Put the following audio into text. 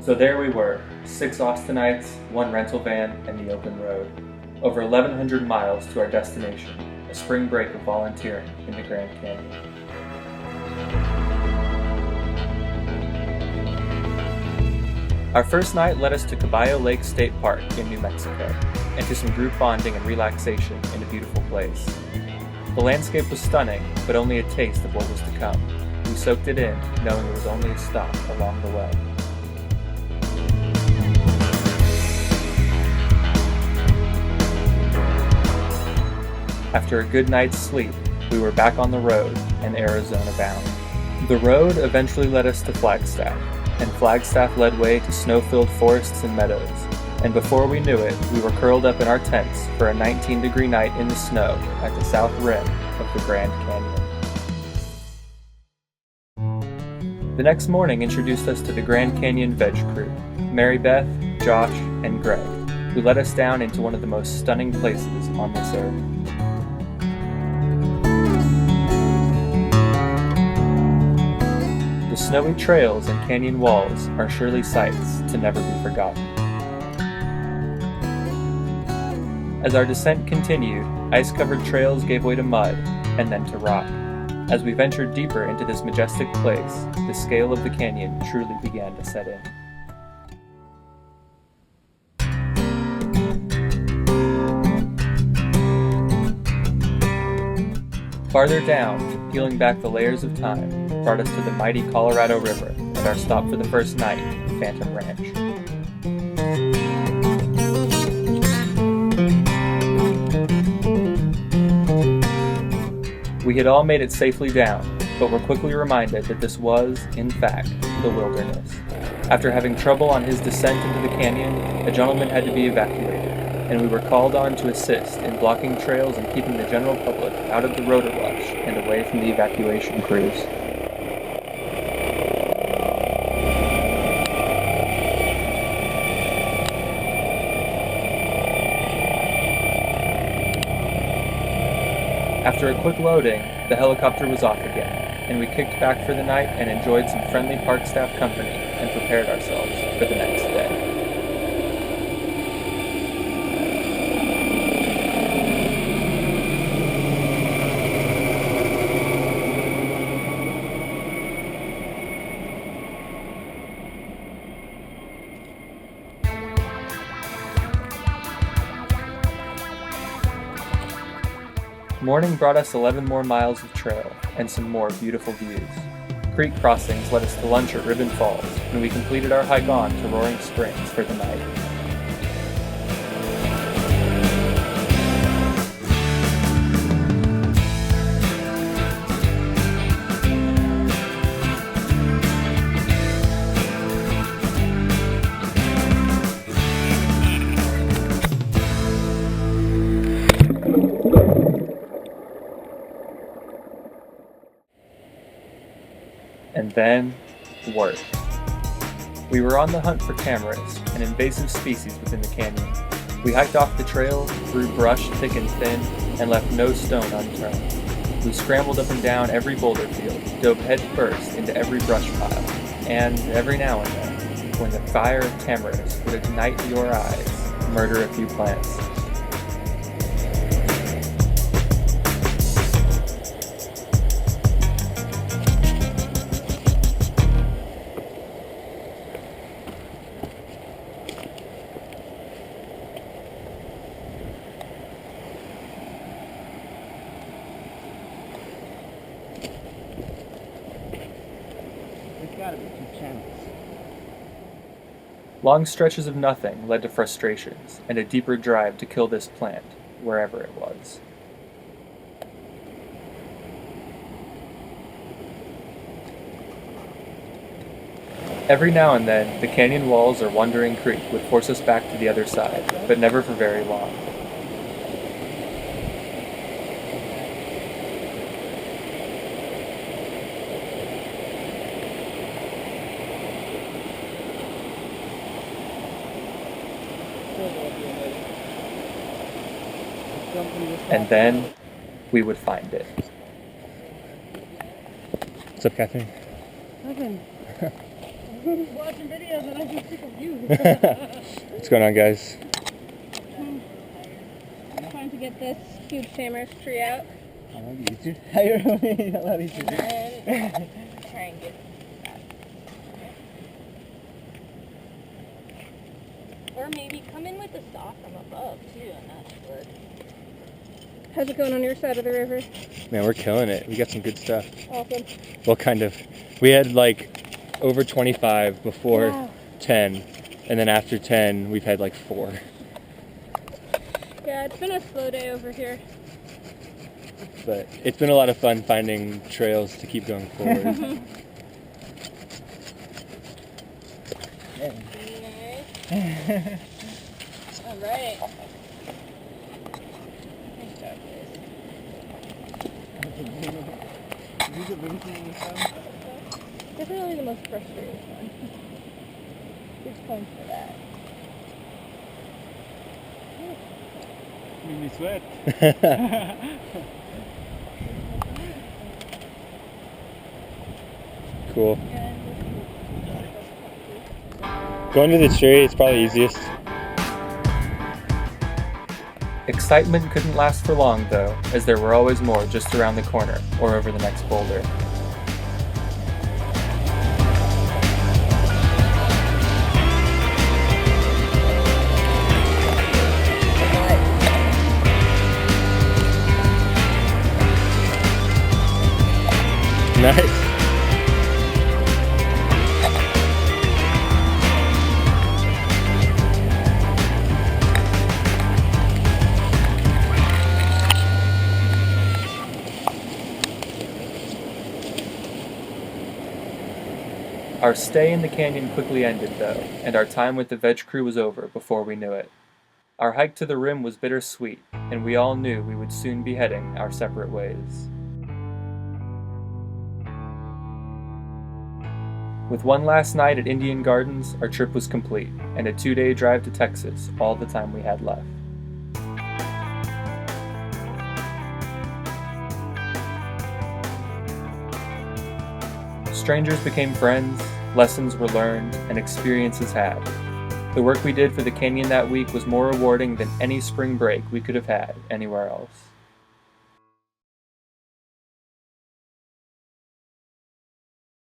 So there we were, 6 Austinites, 1 rental van, and the open road. Over 1,100 miles to our destination, a spring break of volunteering in the Grand Canyon. Our first night led us to Caballo Lake State Park in New Mexico, and to some group bonding and relaxation in a beautiful place. The landscape was stunning, but only a taste of what was to come. We soaked it in, knowing it was only a stop along the way. After a good night's sleep, we were back on the road and Arizona bound. The road eventually led us to Flagstaff, and Flagstaff led way to snow-filled forests and meadows, and before we knew it, we were curled up in our tents for a 19-degree night in the snow at the south rim of the Grand Canyon. The next morning introduced us to the Grand Canyon Veg crew, Mary Beth, Josh, and Greg, who led us down into one of the most stunning places on this earth. The snowy trails and canyon walls are surely sights to never be forgotten. As our descent continued, ice-covered trails gave way to mud, and then to rock. As we ventured deeper into this majestic place, the scale of the canyon truly began to set in. Farther down, peeling back the layers of time, brought us to the mighty Colorado River and our stop for the first night, Phantom Ranch. We had all made it safely down, but were quickly reminded that this was, in fact, the wilderness. After having trouble on his descent into the canyon, a gentleman had to be evacuated, and we were called on to assist in blocking trails and keeping the general public out of the rotor rush and away from the evacuation crews. After a quick loading, the helicopter was off again, and we kicked back for the night and enjoyed some friendly park staff company and prepared ourselves for the next day. Morning brought us 11 more miles of trail and some more beautiful views. Creek crossings led us to lunch at Ribbon Falls, and we completed our hike on to Roaring Springs for the night. And then, work. We were on the hunt for tamarisks, an invasive species within the canyon. We hiked off the trail, through brush thick and thin, and left no stone unturned. We scrambled up and down every boulder field, dove head first into every brush pile, and every now and then, when the fire of tamarisk would ignite your eyes, murder a few plants. Long stretches of nothing led to frustrations and a deeper drive to kill this plant, wherever it was. Every now and then, the canyon walls or Wandering Creek would force us back to the other side, but never for very long. And then we would find it. What's up, Catherine? Nothing. watching videos and I'm just sick of you. What's going on, guys? I'm trying to get this huge tamarisk tree out. I love you too. I love you too. And try and get that. Or maybe come in with the saw from above too, and that should work. How's it going on your side of the river? Man, we're killing it. We got some good stuff. Awesome. Well, kind of. We had like over 25 before Wow. 10, and then after 10, we've had like 4. Yeah, it's been a slow day over here. But it's been a lot of fun finding trails to keep going forward. Nice. All right. Nice job, guys. Definitely the most frustrating one. Good point for that. Made me sweat. Cool. Going to the tree, it's probably easiest. Excitement couldn't last for long, though, as there were always more just around the corner or over the next boulder. Nice. Our stay in the canyon quickly ended, though, and our time with the veg crew was over before we knew it. Our hike to the rim was bittersweet, and we all knew we would soon be heading our separate ways. With one last night at Indian Gardens, our trip was complete, and a 2-day drive to Texas, all the time we had left. Strangers became friends, lessons were learned, and experiences had. The work we did for the canyon that week was more rewarding than any spring break we could have had anywhere else.